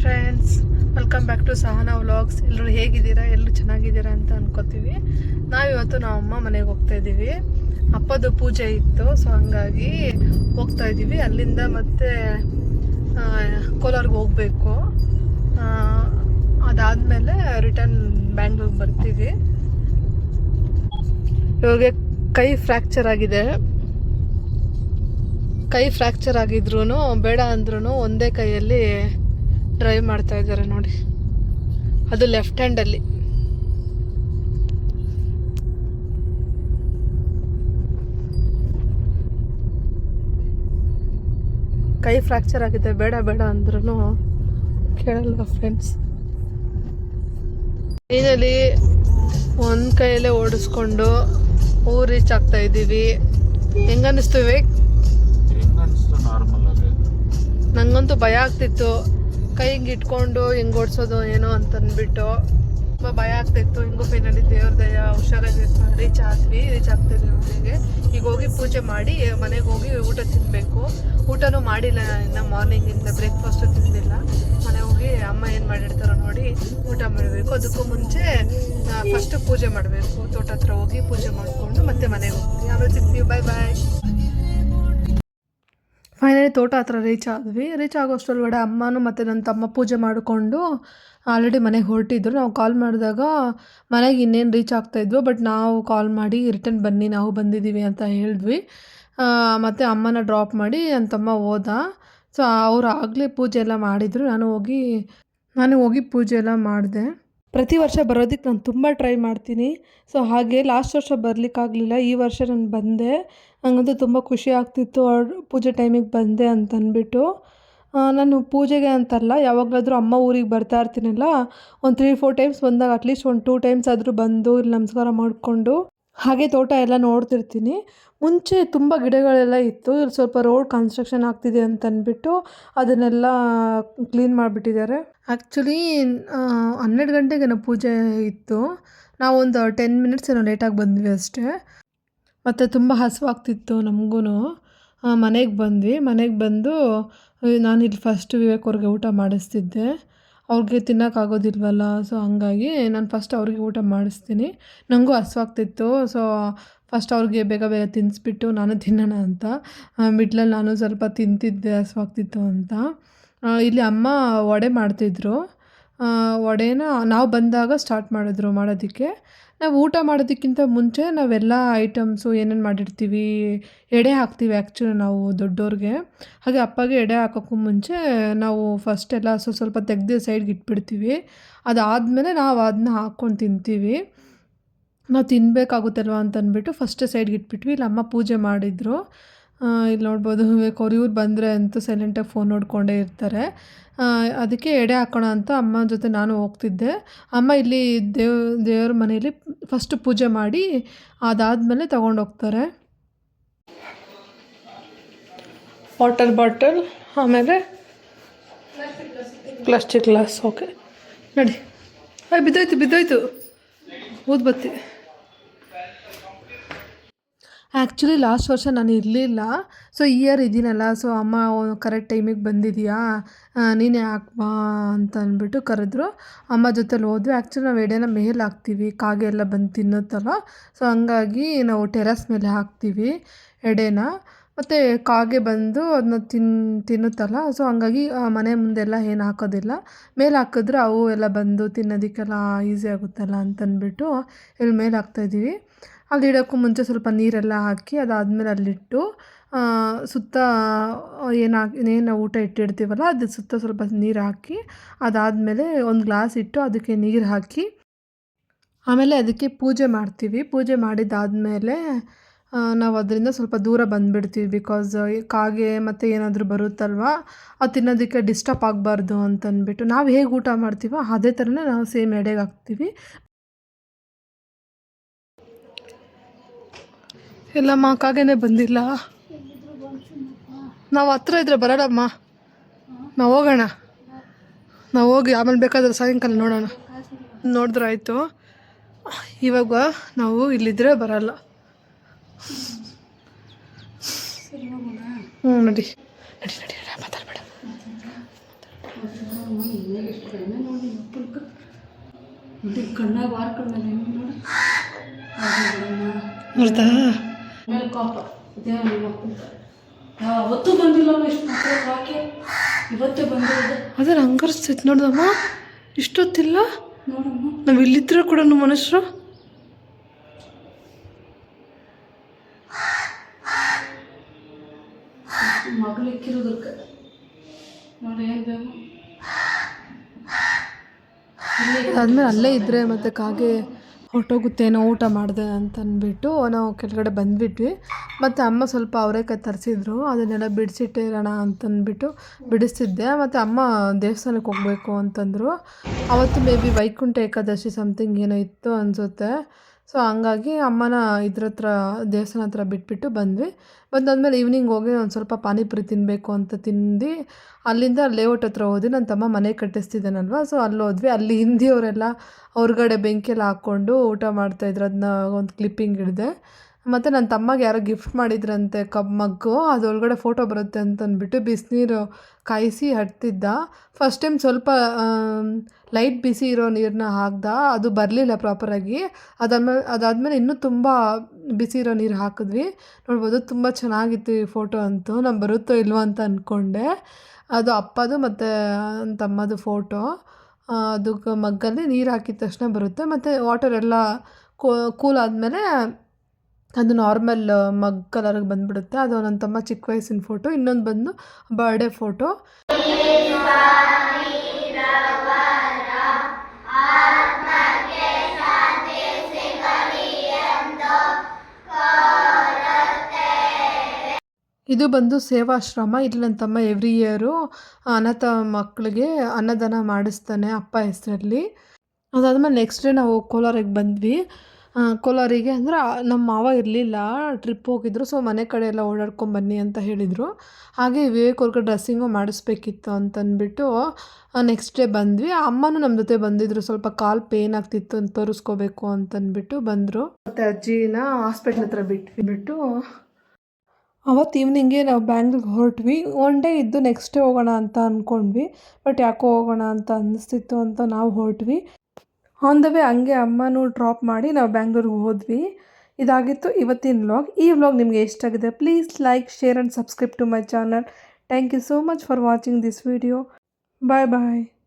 Friends, welcome back to Sahana vlogs. ಎಲ್ಲರೂ ಹೇಗಿದ್ದೀರಾ? ಎಲ್ಲರೂ ಚೆನ್ನಾಗಿದ್ದೀರಾ ಅಂತ ಅನ್ಕೋತೀವಿ. ನಾವಿವತ್ತು ನಮ್ಮ ಅಮ್ಮ ಮನೆಗೆ ಹೋಗ್ತಾ ಇದ್ದೀವಿ. ಅಪ್ಪದು ಪೂಜೆ ಇತ್ತು, ಸೊ ಹಂಗಾಗಿ ಹೋಗ್ತಾ ಇದ್ದೀವಿ. ಅಲ್ಲಿಂದ ಮತ್ತೆ ಕೋಲಾರ್ಗೆ ಹೋಗಬೇಕು. ಅದಾದಮೇಲೆ ರಿಟರ್ನ್ ಬ್ಯಾಂಗ್ಳೂರ್ಗೆ ಬರ್ತೀವಿ. ಇವಾಗ ಕೈ ಫ್ರ್ಯಾಕ್ಚರ್ ಆಗಿದ್ರೂ ಬೇಡ ಅಂದ್ರೂ ಒಂದೇ ಕೈಯಲ್ಲಿ ಡ್ರೈವ್ ಮಾಡ್ತಾ ಇದ್ದಾರೆ ನೋಡಿ, ಅದು ಲೆಫ್ಟ್ ಹ್ಯಾಂಡಲ್ಲಿ. ಕೈ ಫ್ರ್ಯಾಕ್ಚರ್ ಆಗಿದೆ, ಬೇಡ ಬೇಡ ಅಂದ್ರೂ ಕೇಳಲ್ಲ ಫ್ರೆಂಡ್ಸ್. ಟ್ರೈನಲ್ಲಿ ಒಂದು ಕೈಯಲ್ಲೇ ಓಡಿಸ್ಕೊಂಡು ಊರು ರೀಚ್ ಆಗ್ತಾ ಇದ್ದೀವಿ. ಹೆಂಗನ್ನಿಸ್ತು ವಿವೇಕ್? ನಂಗಂತೂ ಭಯ ಆಗ್ತಿತ್ತು, ಕೈ ಹಿಂಗೆ ಇಟ್ಕೊಂಡು ಹೆಂಗೆ ಓಡಿಸೋದು ಏನೋ ಅಂತಂದ್ಬಿಟ್ಟು ತುಂಬ ಭಯ ಆಗ್ತಾಯಿತ್ತು. ಹಿಂಗೂ ಫೈನಲಿ ದೇವ್ರ ದಯ ಹುಷಾರಾಗಿ ರೀಚ್ ಆಗ್ತಿದ್ವಿ ಮನೆಗೆ. ಈಗ ಹೋಗಿ ಪೂಜೆ ಮಾಡಿ ಮನೆಗೆ ಹೋಗಿ ಊಟ ತಿನ್ನಬೇಕು. ಊಟನೂ ಮಾಡಿಲ್ಲ ಇನ್ನು, ಮಾರ್ನಿಂಗಿಂದ ಬ್ರೇಕ್ಫಾಸ್ಟು ತಿಂದಿಲ್ಲ. ಮನೆಗೆ ಹೋಗಿ ಅಮ್ಮ ಏನು ಮಾಡಿರ್ತಾರೋ ನೋಡಿ ಊಟ ಮಾಡಬೇಕು. ಅದಕ್ಕೂ ಮುಂಚೆ ಫಸ್ಟು ಪೂಜೆ ಮಾಡಬೇಕು. ತೋಟ ಹತ್ರ ಹೋಗಿ ಪೂಜೆ ಮಾಡಿಕೊಂಡು ಮತ್ತೆ ಮನೆಗೆ ಹೋಗ್ತೀವಿ. ಆಮೇಲೆ ಸಿಗ್ತೀವಿ. ಬಾಯ್ ಬಾಯ್. ಫೈನಲಿ ತೋಟ ಹತ್ರ ರೀಚ್ ಆಗೋಷ್ಟರೊಳಗಡೆ ಅಮ್ಮನೂ ಮತ್ತು ನನ್ನ ತಮ್ಮ ಪೂಜೆ ಮಾಡಿಕೊಂಡು ಆಲ್ರೆಡಿ ಮನೆಗೆ ಹೊರಟಿದ್ರು. ನಾವು ಕಾಲ್ ಮಾಡಿದಾಗ ಮನೆಗೆ ಇನ್ನೇನು ರೀಚ್ ಆಗ್ತಾಯಿದ್ವು, ಬಟ್ ನಾವು ಕಾಲ್ ಮಾಡಿ ರಿಟರ್ನ್ ಬನ್ನಿ, ನಾವು ಬಂದಿದ್ದೀವಿ ಅಂತ ಹೇಳಿದ್ವಿ. ಮತ್ತು ಅಮ್ಮನ ಡ್ರಾಪ್ ಮಾಡಿ ನನ್ನ ತಮ್ಮ ಹೋದ. ಸೊ ಅವರು ಆಗಲೇ ಪೂಜೆ ಎಲ್ಲ ಮಾಡಿದರು. ನಾನು ಹೋಗಿ ಪೂಜೆ ಎಲ್ಲ ಮಾಡಿದೆ. ಪ್ರತಿ ವರ್ಷ ಬರೋದಕ್ಕೆ ನಾನು ತುಂಬ ಟ್ರೈ ಮಾಡ್ತೀನಿ. ಸೊ ಹಾಗೆ ಲಾಸ್ಟ್ ವರ್ಷ ಬರಲಿಕ್ಕಾಗಲಿಲ್ಲ, ಈ ವರ್ಷ ನಾನು ಬಂದೆ. ನನಗಂತೂ ತುಂಬ ಖುಷಿ ಆಗ್ತಿತ್ತು ಪೂಜೆ ಟೈಮಿಗೆ ಬಂದೆ ಅಂತಂದ್ಬಿಟ್ಟು. ನಾನು ಪೂಜೆಗೆ ಅಂತಲ್ಲ, ಯಾವಾಗಲಾದರೂ ಅಮ್ಮ ಊರಿಗೆ ಬರ್ತಾ ಇರ್ತೀನಲ್ಲ, ಒಂದು 3-4 ಟೈಮ್ಸ್ ಬಂದಾಗ ಅಟ್ಲೀಸ್ಟ್ ಒಂದು 2 ಟೈಮ್ಸ್ ಆದರೂ ಬಂದು ಇಲ್ಲಿ ನಮಸ್ಕಾರ ಮಾಡಿಕೊಂಡು ಹಾಗೆ ತೋಟ ಎಲ್ಲ ನೋಡ್ತಿರ್ತೀನಿ. ಮುಂಚೆ ತುಂಬ ಗಿಡಗಳೆಲ್ಲ ಇತ್ತು, ಇಲ್ಲಿ ಸ್ವಲ್ಪ ರೋಡ್ ಕನ್ಸ್ಟ್ರಕ್ಷನ್ ಆಗ್ತಿದೆ ಅಂತಂದ್ಬಿಟ್ಟು ಅದನ್ನೆಲ್ಲ ಕ್ಲೀನ್ ಮಾಡಿಬಿಟ್ಟಿದ್ದಾರೆ. ಆ್ಯಕ್ಚುಲಿ 12 ಗಂಟೆಗೆ ಪೂಜೆ ಇತ್ತು. ನಾವು ಒಂದು 10 ಮಿನಿಟ್ಸ್ ಏನೋ ಲೇಟಾಗಿ ಬಂದ್ವಿ ಅಷ್ಟೇ. ಮತ್ತು ತುಂಬ ಹಸಿವಾಗ್ತಿತ್ತು ನಮಗೂ. ಮನೆಗೆ ಬಂದ್ವಿ. ಮನೆಗೆ ಬಂದು ನಾನು ಇಲ್ಲಿ ಫಸ್ಟ್ ವಿವೇಕ್ ಅವ್ರಿಗೆ ಊಟ ಮಾಡಿಸ್ತಿದ್ದೆ. ಅವ್ರಿಗೆ ತಿನ್ನೋಕ್ಕಾಗೋದಿಲ್ವಲ್ಲ, ಸೊ ಹಂಗಾಗಿ ನಾನು ಫಸ್ಟ್ ಅವ್ರಿಗೆ ಊಟ ಮಾಡಿಸ್ತೀನಿ. ನನಗೂ ಹಸಿವಾಗ್ತಿತ್ತು, ಸೊ ಫಸ್ಟ್ ಅವ್ರಿಗೆ ಬೇಗ ಬೇಗ ತಿನ್ನಿಸ್ಬಿಟ್ಟು ನಾನು ತಿನ್ನೋಣ ಅಂತ ಮಿಡ್ಲಲ್ಲಿ ನಾನು ಸ್ವಲ್ಪ ತಿಂತಿದ್ದೆ, ಹಸಿವಾಗ್ತಿತ್ತು ಅಂತ. ಇಲ್ಲಿ ಅಮ್ಮ ವಡೆ ಮಾಡ್ತಿದ್ರು. ವಡೆನ ನಾವು ಬಂದಾಗ ಸ್ಟಾರ್ಟ್ ಮಾಡಿದ್ರು ಮಾಡೋದಕ್ಕೆ. ನಾವು ಊಟ ಮಾಡೋದಕ್ಕಿಂತ ಮುಂಚೆ ನಾವೆಲ್ಲ ಐಟಮ್ಸು ಏನೇನು ಮಾಡಿರ್ತೀವಿ, ಎಡೆ ಹಾಕ್ತೀವಿ ಆ್ಯಕ್ಚುಲಿ ನಾವು ದೊಡ್ಡೋರಿಗೆ. ಹಾಗೆ ಅಪ್ಪಗೆ ಎಡೆ ಹಾಕೋಕ್ಕೂ ಮುಂಚೆ ನಾವು ಫಸ್ಟೆಲ್ಲ ಸ್ವಲ್ಪ ತೆಗೆದು ಸೈಡ್ಗೆ ಇಟ್ಬಿಡ್ತೀವಿ. ಅದಾದಮೇಲೆ ನಾವು ಅದನ್ನ ಹಾಕ್ಕೊಂಡು ತಿಂತೀವಿ. ನಾವು ತಿನ್ನಬೇಕಾಗುತ್ತಲ್ವ ಅಂತಂದ್ಬಿಟ್ಟು ಫಸ್ಟೇ ಸೈಡ್ಗೆ ಇಟ್ಬಿಟ್ವಿ. ಇಲ್ಲಿ ಅಮ್ಮ ಪೂಜೆ ಮಾಡಿದರು. ಇಲ್ಲಿ ನೋಡ್ಬೋದು ಇವ್ರು ಬಂದರೆ ಅಂತೂ ಸೈಲೆಂಟಾಗಿ ಫೋನ್ ನೋಡಿಕೊಂಡೇ ಇರ್ತಾರೆ. ಅದಕ್ಕೆ ಎಡೆ ಹಾಕೋಣ ಅಂತ ಅಮ್ಮನ ಜೊತೆ ನಾನು ಹೋಗ್ತಿದ್ದೆ. ಅಮ್ಮ ಇಲ್ಲಿ ದೇವ್ರ ಮನೆಯಲ್ಲಿ ಫಸ್ಟ್ ಪೂಜೆ ಮಾಡಿ ಅದಾದಮೇಲೆ ತೊಗೊಂಡೋಗ್ತಾರೆ. ವಾಟರ್ ಬಾಟಲ್, ಆಮೇಲೆ ಪ್ಲಾಸ್ಟಿಕ್ ಗ್ಲಾಸ್. ಓಕೆ ನೋಡಿ, ಬಿದ್ದೋಯ್ತು ಊದ್ಬತ್ತಿ. ಆ್ಯಕ್ಚುಲಿ ಲಾಸ್ಟ್ ವರ್ಷ ನಾನು ಇರಲಿಲ್ಲ, ಸೊ ಈ ಇಯರ್ ಇದ್ದೀನಲ್ಲ, ಸೊ ಅಮ್ಮ ಕರೆಕ್ಟ್ ಟೈಮಿಗೆ ಬಂದಿದೆಯಾ, ನೀನೇ ಹಾಕ್ಬಾ ಅಂತ ಅಂದ್ಬಿಟ್ಟು ಕರೆದ್ರು. ಅಮ್ಮ ಜೊತೆಲಿ ಹೋದ್ವಿ. ಆ್ಯಕ್ಚುಲಿ ನಾವು ಎಡೆನ ಮೇಲೆ ಹಾಕ್ತೀವಿ, ಕಾಗೆ ಎಲ್ಲ ಬಂದು ತಿನ್ನುತ್ತಲ್ಲ, ಸೊ ಹಂಗಾಗಿ ನಾವು ಟೆರಸ್ ಮೇಲೆ ಹಾಕ್ತೀವಿ ಎಡೆನ. ಮತ್ತು ಕಾಗೆ ಬಂದು ಅದನ್ನ ತಿನ್ನುತ್ತಲ್ಲ, ಸೊ ಹಂಗಾಗಿ ಮನೆ ಮುಂದೆಲ್ಲ ಏನು ಹಾಕೋದಿಲ್ಲ. ಮೇಲೆ ಹಾಕಿದ್ರೆ ಅವು ಎಲ್ಲ ಬಂದು ತಿನ್ನೋದಕ್ಕೆಲ್ಲ ಈಸಿ ಆಗುತ್ತಲ್ಲ ಅಂತಂದ್ಬಿಟ್ಟು ಇಲ್ಲಿ ಮೇಲೆ ಹಾಕ್ತಾಯಿದ್ದೀವಿ. ಅಲ್ಲಿ ಇಡೋಕ್ಕೂ ಮುಂಚೆ ಸ್ವಲ್ಪ ನೀರೆಲ್ಲ ಹಾಕಿ ಅದಾದಮೇಲೆ ಅಲ್ಲಿಟ್ಟು ಸುತ್ತ ಏನು ಊಟ ಇಟ್ಟಿರ್ತೀವಲ್ಲ ಅದು ಸುತ್ತ ಸ್ವಲ್ಪ ನೀರು ಹಾಕಿ ಅದಾದಮೇಲೆ ಒಂದು ಗ್ಲಾಸ್ ಇಟ್ಟು ಅದಕ್ಕೆ ನೀರು ಹಾಕಿ ಆಮೇಲೆ ಅದಕ್ಕೆ ಪೂಜೆ ಮಾಡ್ತೀವಿ. ಪೂಜೆ ಮಾಡಿದ್ದಾದಮೇಲೆ ನಾವು ಅದರಿಂದ ಸ್ವಲ್ಪ ದೂರ ಬಂದುಬಿಡ್ತೀವಿ. ಬಿಕಾಸ್ ಕಾಗೆ ಮತ್ತು ಏನಾದರೂ ಬರುತ್ತಲ್ವ, ಅದು ತಿನ್ನೋದಕ್ಕೆ ಡಿಸ್ಟರ್ಬ್ ಆಗಬಾರ್ದು ಅಂತಂದ್ಬಿಟ್ಟು ನಾವು ಹೇಗೆ ಊಟ ಮಾಡ್ತೀವೋ ಅದೇ ಥರನೇ ನಾವು ಸೇಮ್ ಎಡೆಗೆ ಹಾಕ್ತೀವಿ. ಎಲ್ಲಮ್ಮ ಕಾಗೆನೇ ಬಂದಿಲ್ಲ. ನಾವು ಹತ್ರ ಇದ್ರೆ ಬರೋಣಮ್ಮ, ನಾವು ಹೋಗೋಣ. ನಾವು ಹೋಗಿ ಆಮೇಲೆ ಬೇಕಾದ್ರೆ ಸಾಯಂಕಾಲ ನೋಡೋಣ. ನೋಡಿದ್ರೆ ಆಯಿತು. ಇವಾಗ ನಾವು ಇಲ್ಲಿದ್ದರೆ ಬರಲ್ಲ. ನಡಿ ಮಾತಾಡಬೇಡ. ಎಷ್ಟು ಕಡಿಮೆ ನೋಡಿ ಅಪ್ಪಲ್ಕ ನೋಡಿ ಕಣ್ಣಾಗ ವಾರ ಕಣ್ಣಾಗ ಹೆಂಗೆ ನೋಡಿ ನೋಡ್ತಾ ಮೇಲೆ ಕಾಪ ಅದೇ ನಿಮ್ಮ ಅಪ್ಪಲ್ಕ ಯಾವತ್ತೂ ಬಂದಿಲ್ಲ ಇಷ್ಟು ಮಕ್ಕಳು ಯಾಕೆ ಇವತ್ತೇ ಬಂದಿರೋದು ಅದೇ ಹಂಗರ್ಸ್ತೈತೆ ನೋಡ್ದಮ್ಮ ಇಷ್ಟೊತ್ತಿಲ್ಲ ನೋಡಮ್ಮ ನಾವು ಇಲ್ಲಿದ್ರೆ ಕೂಡ ಮನುಷ್ಯರು ಮಗಳು ಇಕ್ಕಿರೋದಕ್ಕೆ ನೋಡಿ ಏನು ಬೇಕು ಅದಾದ್ಮೇಲೆ ಅಲ್ಲೇ ಇದ್ದರೆ ಮತ್ತು ಕಾಗೆ ಹೊರಟೋಗುತ್ತೇನೋ ಊಟ ಮಾಡಿದೆ ಅಂತ ಅಂದ್ಬಿಟ್ಟು ನಾವು ಕೆಳಗಡೆ ಬಂದುಬಿಟ್ವಿ ಮತ್ತು ಅಮ್ಮ ಸ್ವಲ್ಪ ಅವರೇಕಾಯಿ ತರಿಸಿದ್ರು ಅದನ್ನೆಲ್ಲ ಬಿಡಿಸಿಟ್ಟಿರೋಣ ಅಂತಂದ್ಬಿಟ್ಟು ಬಿಡಿಸ್ತಿದ್ದೆ ಮತ್ತು ಅಮ್ಮ ದೇವಸ್ಥಾನಕ್ಕೆ ಹೋಗಬೇಕು ಅಂತಂದರು ಅವತ್ತು may be Vaikuntha Ekadashi something ಏನೋ ಇತ್ತು ಅನಿಸುತ್ತೆ ಸೊ ಹಂಗಾಗಿ ಅಮ್ಮನ ಇದ್ರ ಹತ್ರ ದೇವಸ್ಥಾನ ಹತ್ರ ಬಿಟ್ಬಿಟ್ಟು ಬಂದ್ವಿ ಬಂದಾದ್ಮೇಲೆ ಈವ್ನಿಂಗ್ ಹೋಗಿ ಒಂದು ಸ್ವಲ್ಪ ಪಾನಿಪುರಿ ತಿನ್ನಬೇಕು ಅಂತ ತಿಂದು ಅಲ್ಲಿಂದ ಲೇಔಟ್ ಹತ್ರ ಹೋದ್ವಿ ನನ್ನ ತಮ್ಮ ಮನೆ ಕಟ್ಟಿಸ್ತಿದ್ದಾನಲ್ವ ಸೊ ಅಲ್ಲಿ ಹೋದ್ವಿ ಅಲ್ಲಿ ಹಿಂದಿಯವರೆಲ್ಲ ಹೊರಗಡೆ ಬೆಂಕಿಯಲ್ಲಿ ಹಾಕ್ಕೊಂಡು ಊಟ ಮಾಡ್ತಾಯಿದ್ರು ಅದನ್ನ ಒಂದು ಕ್ಲಿಪ್ಪಿಂಗ್ ಹಿಡಿದೆ ಮತ್ತು ನನ್ನ ತಮ್ಮಗೆ ಯಾರೋ ಗಿಫ್ಟ್ ಮಾಡಿದ್ರಂತೆ ಮಗ್ಗು ಅದರೊಳಗಡೆ ಫೋಟೋ ಬರುತ್ತೆ ಅಂತಂದ್ಬಿಟ್ಟು ಬಿಸಿನೀರು ಕಾಯಿಸಿ ಹಟ್ತಿದ್ದ ಫಸ್ಟ್ ಟೈಮ್ ಸ್ವಲ್ಪ ಲೈಟ್ ಬಿಸಿ ಇರೋ ನೀರನ್ನ ಹಾಕ್ದ ಅದು ಬರಲಿಲ್ಲ ಪ್ರಾಪರಾಗಿ ಅದಾದಮೇಲೆ ಇನ್ನೂ ತುಂಬ ಬಿಸಿ ಇರೋ ನೀರು ಹಾಕಿದ್ವಿ ನೋಡ್ಬೋದು ತುಂಬ ಚೆನ್ನಾಗಿತ್ತು ಈ ಫೋಟೋ ಅಂತೂ ನಾನು ಬರುತ್ತೋ ಇಲ್ವೋ ಅಂತ ಅಂದ್ಕೊಂಡೆ ಅದು ಅಪ್ಪದು ಮತ್ತು ನನ್ನ ತಮ್ಮದು ಫೋಟೋ ಅದು ಮಗ್ಗಲ್ಲಿ ನೀರು ಹಾಕಿದ ತಕ್ಷಣ ಬರುತ್ತೆ ಮತ್ತು ವಾಟರ್ ಎಲ್ಲ ಕೂಲ್ ಆದಮೇಲೆ ಅದು ನಾರ್ಮಲ್ ಮಗ್ ಕಲರ್ಗೆ ಬಂದುಬಿಡುತ್ತೆ ಅದು ನನ್ನ ತಮ್ಮ ಚಿಕ್ಕ ವಯಸ್ಸಿನ ಫೋಟೋ ಇನ್ನೊಂದು ಬಂದು ಬರ್ಡೇ ಫೋಟೋ ಇದು ಬಂದು ಸೇವಾಶ್ರಮ ಇಲ್ಲಿ ನನ್ನ ತಮ್ಮ ಎವ್ರಿ ಇಯರು ಅನಾಥ ಮಕ್ಕಳಿಗೆ ಅನ್ನದಾನ ಮಾಡಿಸ್ತಾನೆ ಅಪ್ಪ ಹೆಸರಲ್ಲಿ ಅದಾದಮೇಲೆ ನೆಕ್ಸ್ಟ್ ಡೇ ನಾವು ಕೋಲಾರಿಗೆ ಬಂದ್ವಿ ಕೋಲಾರಿಗೆ ಅಂದರೆ ನಮ್ಮ ಮಾವ ಇರಲಿಲ್ಲ ಟ್ರಿಪ್ ಹೋಗಿದ್ರು ಸೊ ಮನೆ ಕಡೆ ಎಲ್ಲ ಓಡಾಡ್ಕೊಂಬನ್ನಿ ಅಂತ ಹೇಳಿದರು ಹಾಗೆ ವಿವೇಕ್ ಅವ್ರಿಗೆ ಡ್ರೆಸ್ಸಿಂಗು ಮಾಡಿಸ್ಬೇಕಿತ್ತು ಅಂತಂದ್ಬಿಟ್ಟು ನೆಕ್ಸ್ಟ್ ಡೇ ಬಂದ್ವಿ ಅಮ್ಮನೂ ನಮ್ಮ ಜೊತೆ ಬಂದಿದ್ರು ಸ್ವಲ್ಪ ಕಾಲು ಪೇನ್ ಆಗ್ತಿತ್ತು ಅಂತ ತೋರಿಸ್ಕೋಬೇಕು ಅಂತಂದ್ಬಿಟ್ಟು ಬಂದರು ಮತ್ತು ಅಜ್ಜಿನ ಹಾಸ್ಪಿಟ್ಲ್ ಹತ್ರ ಬಿಟ್ಟು ಅವತ್ತು ಈವ್ನಿಂಗೆ ನಾವು ಬ್ಯಾಂಗ್ಳೂರಿಗೆ ಹೊರಟ್ವಿ ಒನ್ ಡೇ ಇದ್ದು ನೆಕ್ಸ್ಟ್ ಡೇ ಹೋಗೋಣ ಅಂತ ಅಂದ್ಕೊಂಡ್ವಿ ಬಟ್ ಯಾಕೋ ಹೋಗೋಣ ಅಂತ ಅನ್ನಿಸ್ತಿತ್ತು ಅಂತ ನಾವು ಹೊರಟ್ವಿ ಆನ್ ದ ವೇ ಹಂಗೆ ಅಮ್ಮನೂ ಡ್ರಾಪ್ ಮಾಡಿ ನಾವು ಬ್ಯಾಂಗ್ಳೂರಿಗೆ ಹೋದ್ವಿ ಇದಾಗಿತ್ತು ಇವತ್ತಿನ ವ್ಲಾಗ್ ಈ ವ್ಲಾಗ್ ನಿಮಗೆ ಇಷ್ಟ ಆಗಿದೆ please like share and subscribe to my channel thank you so much for watching this video bye bye